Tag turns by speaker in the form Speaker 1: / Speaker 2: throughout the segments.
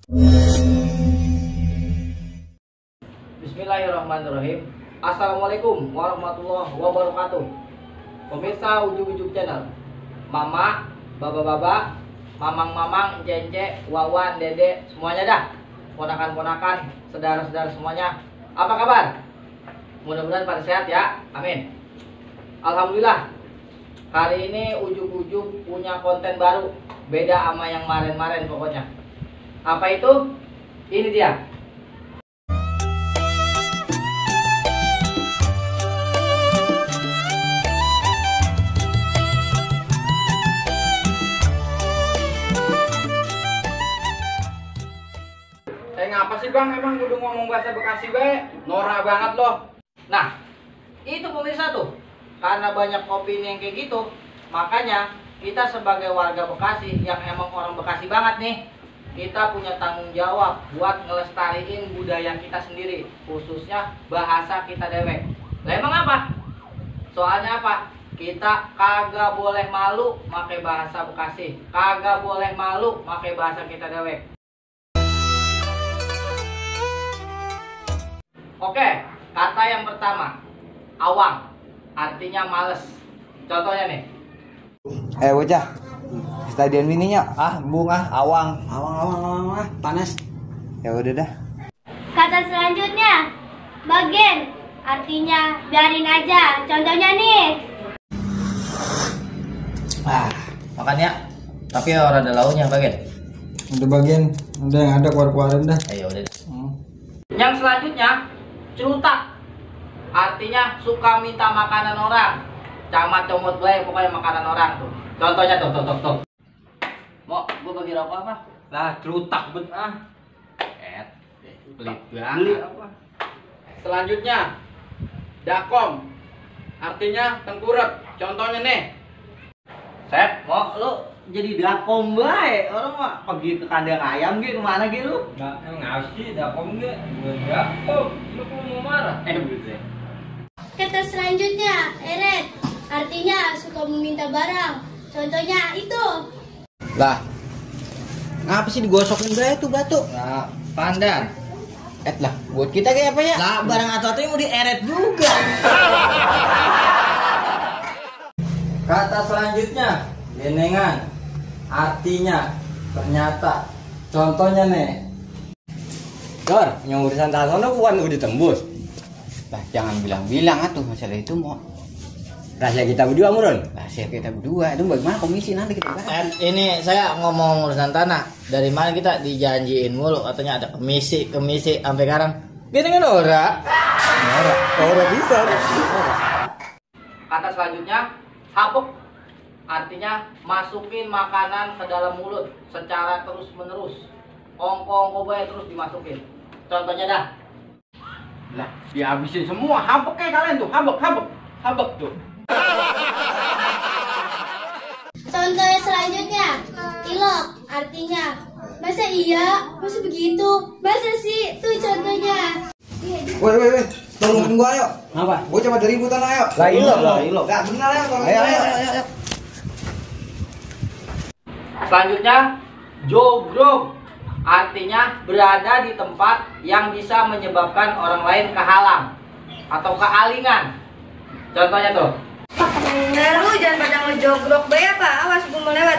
Speaker 1: Bismillahirrahmanirrahim. Assalamualaikum warahmatullahi wabarakatuh. Pemirsa Ujug-Ujug Channel, mama, baba-baba, mamang-mamang, ence, wawan, dede, semuanya dah, ponakan-ponakan, saudara-saudara semuanya, apa kabar? Mudah-mudahan pada sehat ya, amin. Alhamdulillah, hari ini Ujug-Ujug punya konten baru, beda sama yang kemarin-kemarin pokoknya. Apa itu? Ini dia.
Speaker 2: Ngapa sih bang, emang udah ngomong bahasa Bekasi bae? Norak banget loh.
Speaker 1: Nah, itu pemirsa tuh, karena banyak opini yang kayak gitu, makanya kita sebagai warga Bekasi yang emang orang Bekasi banget nih, kita punya tanggung jawab buat ngelestariin budaya kita sendiri, khususnya bahasa kita dewek. Lah emang apa? Soalnya apa? Kita kagak boleh malu pakai bahasa Bekasi, kagak boleh malu pakai bahasa kita dewek. Oke, kata yang pertama, awang, artinya males. Contohnya nih.
Speaker 3: Bocah, stadion mininya bunga awang
Speaker 4: panas.
Speaker 3: ya udah dah.
Speaker 5: Kata selanjutnya, bagen, artinya biarin aja. Contohnya nih.
Speaker 1: Makan ya. Tapi orang ada launya bagen.
Speaker 4: Udah bagian, udah yang ada keluar-keluarin dah.
Speaker 1: Ayo udah. Yang selanjutnya, celutak, artinya suka minta makanan orang. Camat comot gue pokoknya makanan orang tuh. Contohnya tuh. Mau gue bagi rokok apa?
Speaker 2: Lah celutak bet
Speaker 1: Pelit
Speaker 2: beli apa? Selanjutnya, dakom, artinya tengkurap. Contohnya nih.
Speaker 1: Set, mau lu jadi dakom bae. Orang mah pergi ke kandang ayam gitu, kemana gitu lu?
Speaker 2: Nggak ngasih dakom ge, dakom. Lu mau marah?
Speaker 1: Buset.
Speaker 5: Kata selanjutnya, eret, artinya suka meminta barang. Contohnya itu.
Speaker 3: Lah, ngapa sih digosokin bae tuh batu?
Speaker 1: Nah, pandan.
Speaker 3: Lah, buat kita kayak apa ya?
Speaker 1: Lah, barang atau mau dieret juga.
Speaker 2: Kata selanjutnya, genengan, artinya ternyata. Contohnya nih.
Speaker 3: Dor, yang urusan tasono bukan udah tembus. Lah, jangan bilang-bilang atuh masalah itu mau. Rahasia kita berdua, Murun. Rahasia kita berdua. Itu bagaimana komisi nanti kita bahas.
Speaker 1: Ini saya ngomong urusan tanah. Dari mana kita dijanjiin mulu katanya ada komisi sampai sekarang. Gini kan ora bisa. Kata selanjutnya, habuk, artinya masukin makanan ke dalam mulut secara terus menerus. Ongko-ongko bae terus dimasukin. Contohnya dah.
Speaker 2: Lah, dihabisin semua. Habek kayak kalian tuh, habek tuh.
Speaker 5: Contoh selanjutnya, ilok, artinya masa iya, masa begitu, masa sih, tuh contohnya.
Speaker 3: Woi, tolongin gua ayo.
Speaker 2: Apa?
Speaker 3: Gua coba dari ributan ayo.
Speaker 2: Lah ilok.
Speaker 3: Enggak benar ayo, tolongin. Ayo.
Speaker 1: Selanjutnya, jogrok, artinya berada di tempat yang bisa menyebabkan orang lain kehalang atau kealingan. Contohnya tuh.
Speaker 5: Lu jangan pada ngejogrok bae apa, awas gua mau lewat.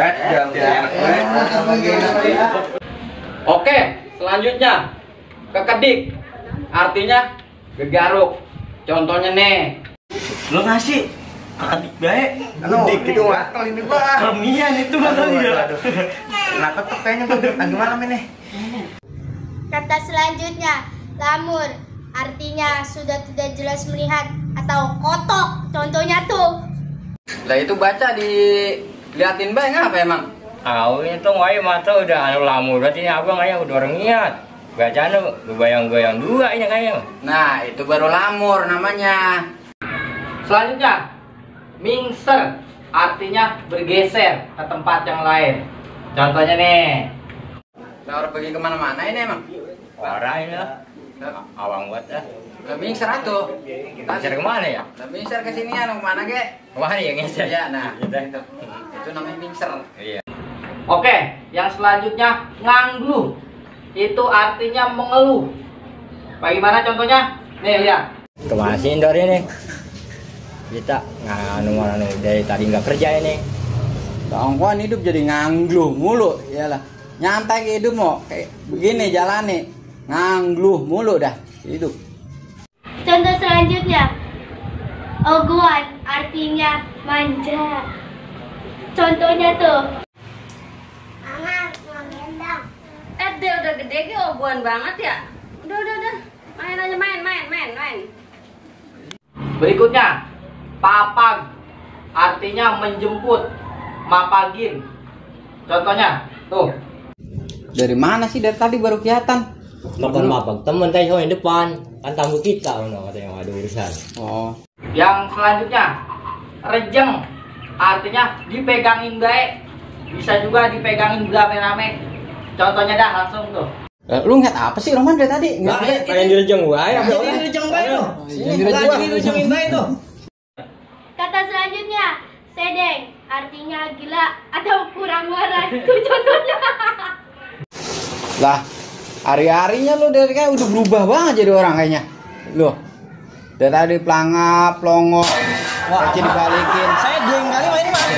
Speaker 2: Oke, selanjutnya kekedik, artinya gegaruk. Contohnya nih.
Speaker 4: Lo ngasih ketik baik.
Speaker 3: Dik itu wakal ini gua.
Speaker 4: Kermian itu kali ya.
Speaker 3: Nah, tetep kayaknya gua gimana nih?
Speaker 5: Kata selanjutnya, lamur, artinya sudah tidak jelas melihat atau kotok. Contohnya tuh.
Speaker 2: Lah itu baca diliatin bae ngapa emang?
Speaker 6: Tahu itu ngai mata udah anu lamur berarti abang kayak udah orang niat. Bacaan lu goyang-goyang dua ini kayaknya.
Speaker 2: Nah, itu baru lamur namanya.
Speaker 1: Selanjutnya, mingser, artinya bergeser ke tempat yang lain. Contohnya nih.
Speaker 2: Lah orang pergi kemana-mana ini emang.
Speaker 6: Parah ini lah. Awang buat dah.
Speaker 2: Lah mingser atuh.
Speaker 6: Lancar kemana ya?
Speaker 2: Lah mingser ke sini anu kemana ge?
Speaker 6: Kemana ya ngeser?
Speaker 2: Ya, nah, itu namanya mingser.
Speaker 6: Iya.
Speaker 1: Oke, yang selanjutnya nganglu, itu artinya mengeluh. Bagaimana contohnya? Nih lihat.
Speaker 6: Kemana sih Indor ini? Kita nganu dari tadi nggak kerja ini.
Speaker 3: Kawan hidup jadi ngangluh mulu, iyalah. Nyantai ke hidup mau kayak begini jalani. Ngangluh mulu dah hidup.
Speaker 5: Contoh selanjutnya, oguan artinya manja. Contohnya tuh.
Speaker 7: Dia udah gede ke oguan banget ya. Udah. Main aja main.
Speaker 1: Berikutnya, papag artinya menjemput, mapagin. Contohnya, tuh.
Speaker 3: Dari mana sih dari tadi baru kelihatan?
Speaker 6: Bukan mapag temen tadi yang depan kan tamu kita, katanya ada urusan.
Speaker 3: Oh,
Speaker 1: Yang selanjutnya, rejeng artinya dipegangin baik. Bisa juga dipegangin rame-rame. Contohnya dah langsung tuh.
Speaker 3: lu ngeliat apa sih Roman dari tadi?
Speaker 6: Pengen direjeng gua ya.
Speaker 1: Jadi rejeng baik tuh.
Speaker 3: Jadi
Speaker 1: Rejengin baik tuh.
Speaker 5: Kata selanjutnya, sedeng artinya gila atau kurang waras. Tuh contohnya.
Speaker 3: Lah, hari-harinya lu dari kayak udah berubah banget jadi orang kayaknya. Loh. Dari tadi pelangap, pelongo, kaki dibalikin.
Speaker 1: Saya diem kali ini Mas.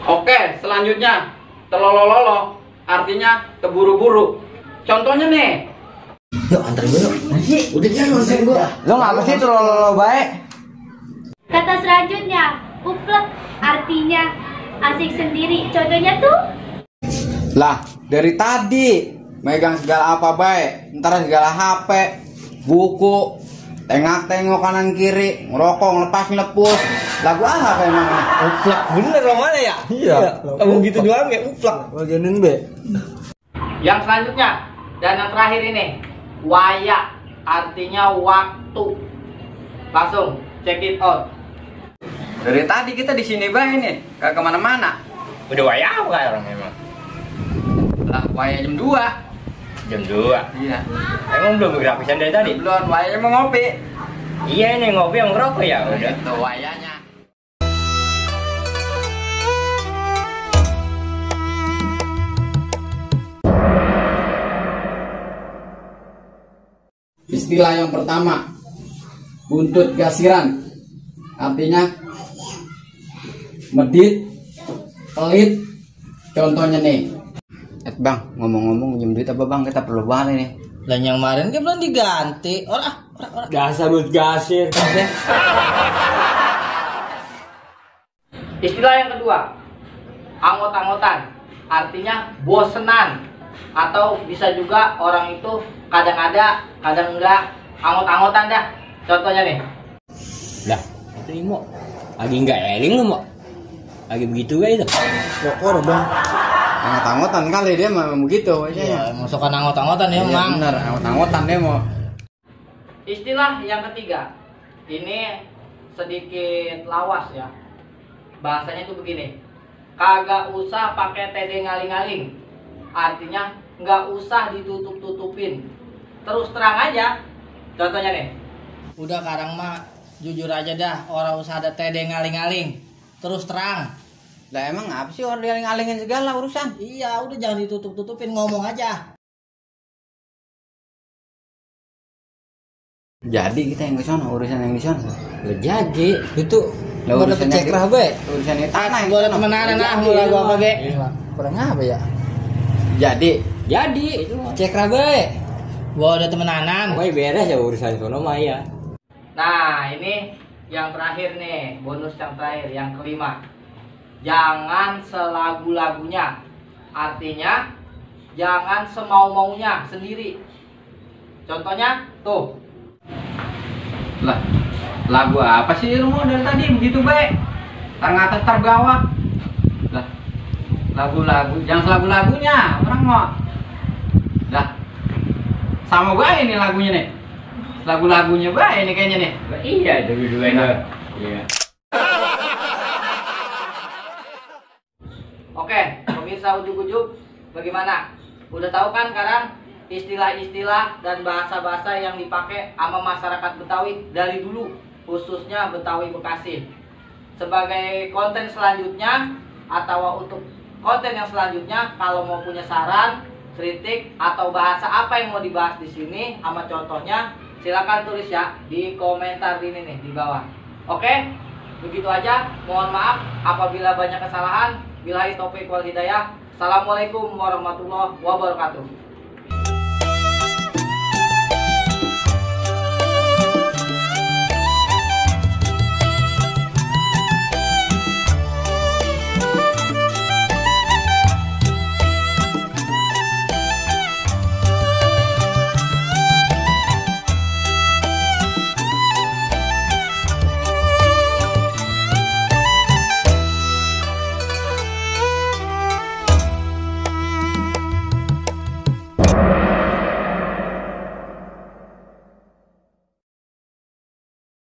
Speaker 1: Oke, selanjutnya telolololo artinya terburu-buru. Contohnya nih.
Speaker 6: Yuk anterin gue yuk. Udah jangan anterin gue.
Speaker 3: Lu ngapa sih tuh lo baik?
Speaker 5: Kata selanjutnya, uplek artinya asik sendiri. Contohnya tuh.
Speaker 3: Lah, dari tadi megang segala apa baik, ntar segala HP, buku, tengok-tengok kanan kiri, ngerokok, ngelepas-ngelepus. Lagu apa emang ini?
Speaker 6: Uplak bener lo mana ya? Iya. Kamu gitu doang ya uplak.
Speaker 4: Bagianin be.
Speaker 1: Yang selanjutnya dan yang terakhir ini, waya artinya waktu. Langsung check it out.
Speaker 3: Dari tadi kita di sini baik nih, gak kemana-mana.
Speaker 6: Udah waya apa kayak orang memang?
Speaker 3: Lah, waya jam 2.
Speaker 6: Jam 2.
Speaker 3: Iya.
Speaker 6: Emang belum gratisan dari tadi?
Speaker 3: Belum, waya mau ngopi.
Speaker 6: Iya ini ngopi yang ngerokok ya udah.
Speaker 3: Itu wayanya. Istilah yang pertama, buntut gasiran, artinya medit, pelit. Contohnya nih, bang, ngomong-ngomong minjem duit apa bang? Kita perlu banget ini.
Speaker 1: Dan yang kemarin dia belum diganti. Orang.
Speaker 6: Gas sabut gasir.
Speaker 1: Istilah yang kedua, anggot-anggotan, artinya bosenan. Atau bisa juga orang itu kadang ada, kadang enggak, anggot-anggotan dah. Contohnya nih.
Speaker 6: Lah, itu ini mau lagi nggak eling lu mau? Lagi begitu gak itu?
Speaker 4: Rokok bang.
Speaker 3: Anggot-anggotan kali dia memang begitu.
Speaker 1: Iya, masukkan anggot-anggotan ya, Mang.
Speaker 3: Bener, anggot-anggotan dia mau.
Speaker 1: Istilah yang ketiga, ini sedikit lawas ya. Bahasanya tuh begini, kagak usah pakai tede ngaling-ngaling. Artinya nggak usah ditutup-tutupin, terus terang aja. Contohnya nih, udah sekarang mah jujur aja dah, orang usah ada tede ngaling-ngaling, terus terang.
Speaker 3: Lah emang apa sih orang ngaling-ngalingin segala urusan?
Speaker 1: Iya, udah jangan ditutup-tutupin, ngomong aja.
Speaker 3: Jadi kita yang ke sana, urusan yang di sana.
Speaker 6: Lah jadi itu
Speaker 3: Lah
Speaker 1: Gua dapet cek lah, be.
Speaker 3: Urusannya tanah yang
Speaker 1: Gua
Speaker 3: di
Speaker 1: ada
Speaker 3: sana.
Speaker 1: temenan nah, mulai gua apa, ge?
Speaker 4: Kurang apa ya?
Speaker 3: Jadi
Speaker 6: itu mah.
Speaker 1: Cek lah, be. Gua udah temenanan.
Speaker 6: Pokoknya beres ya urusan sono mah ya.
Speaker 1: Nah, ini yang terakhir nih, bonus yang terakhir, yang kelima. Jangan selagu-lagunya. Artinya, jangan semau-maunya sendiri. Contohnya, tuh.
Speaker 2: Lah, lagu apa sih lu mau dari tadi begitu baik? Tar ngatas tar bawah. Lah, lagu-lagu, jangan selagu-lagunya, orang mau. Lah, sama baik ini lagunya nih. Lagu-lagunya baik ini kayaknya nih.
Speaker 6: Iya itu dua-duanya. Iya.
Speaker 1: Oke, pemirsa ujuk-ujuk, bagaimana? Udah tahu kan sekarang istilah-istilah dan bahasa-bahasa yang dipakai sama masyarakat Betawi dari dulu, khususnya Betawi Bekasi. Sebagai konten selanjutnya atau untuk konten yang selanjutnya. Kalau mau punya saran, kritik atau bahasa apa yang mau dibahas di sini sama contohnya, silakan tulis ya di komentar ini nih di bawah. Oke, begitu aja. Mohon maaf apabila banyak kesalahan. Billahi taufiq wal hidayah. Assalamualaikum warahmatullahi wabarakatuh.